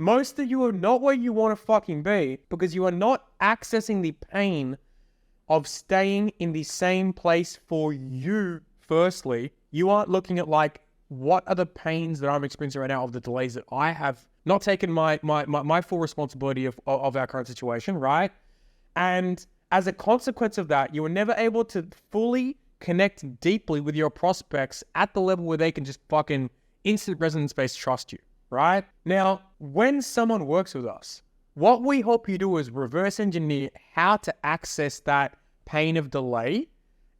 Most of you are not where you want to fucking be because you are not accessing the pain of staying in the same place for you. Firstly, you aren't looking at like, what are the pains that I'm experiencing right now of the delays that I have not taken my full responsibility of our current situation, right? And as a consequence of that, you were never able to fully connect deeply with your prospects at the level where they can just fucking instant resonance-based trust you, right? Now, when someone works with us, what we hope you do is reverse engineer how to access that pain of delay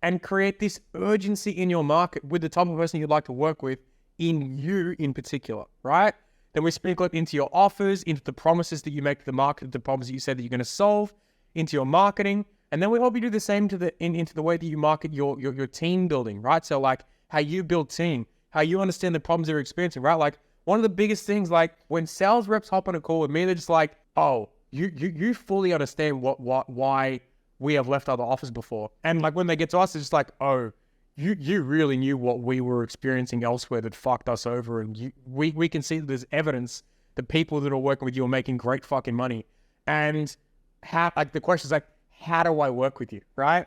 and create this urgency in your market with the type of person you'd like to work with in you in particular, right? Then we sprinkle it into your offers, into the promises that you make to the market, the problems that you said that you're going to solve, into your marketing. And then we hope you do the same into the way that you market your team building, right? So like how you build team, how you understand the problems they're experiencing, right? Like one of the biggest things, like when sales reps hop on a call with me, they're just like, oh, you fully understand why we have left other offers before. And like when they get to us, it's just like, oh, you really knew what we were experiencing elsewhere that fucked us over. And we can see that there's evidence that people that are working with you are making great fucking money. And how, like the question is like, how do I work with you, right?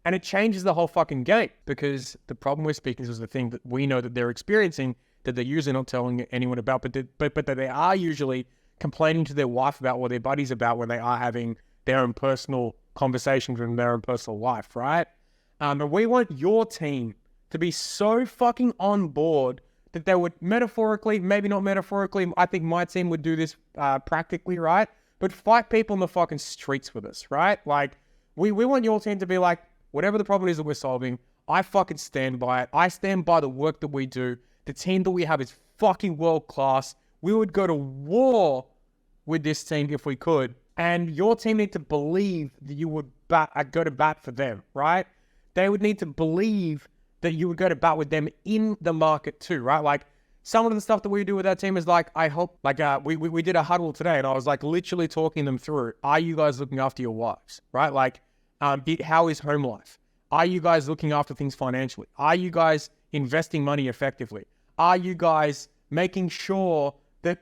And it changes the whole fucking game because the problem we're speaking is the thing that we know that they're experiencing that they're usually not telling anyone about, but that they are usually complaining to their wife about or their buddies about when they are having their own personal conversations in their own personal life, right? And we want your team to be so fucking on board that they would metaphorically, maybe not metaphorically, I think my team would do this practically, right? But fight people in the fucking streets with us, right? Like, we want your team to be like, whatever the problem is that we're solving, I fucking stand by it. I stand by the work that we do. The team that we have is fucking world class. We would go to war with this team if we could. And your team need to believe that you would go to bat for them, right? They would need to believe that you would go to bat with them in the market too, right? Like some of the stuff that we do with our team is like, I hope, like we did a huddle today and I was like literally talking them through, are you guys looking after your wives, right? Like how is home life? Are you guys looking after things financially? Are you guys investing money effectively? Are you guys making sure that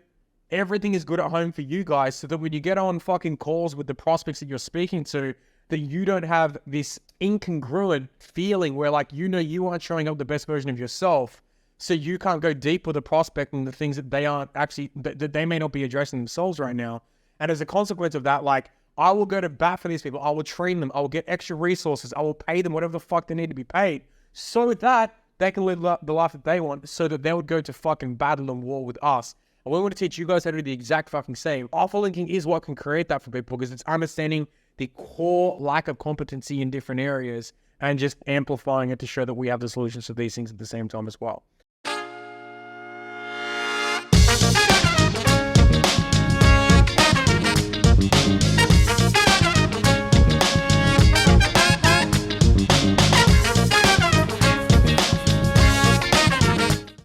everything is good at home for you guys so that when you get on fucking calls with the prospects that you're speaking to, that you don't have this incongruent feeling where like, you aren't showing up the best version of yourself. So you can't go deep with the prospect and the things that they aren't actually, that they may not be addressing themselves right now. And as a consequence of that, like I will go to bat for these people. I will train them. I will get extra resources. I will pay them whatever the fuck they need to be paid so that they can live the life that they want, so that they would go to fucking battle and war with us. And we want to teach you guys how to do the exact fucking same. Offer linking is what can create that for people because it's understanding the core lack of competency in different areas and just amplifying it to show that we have the solutions to these things at the same time as well.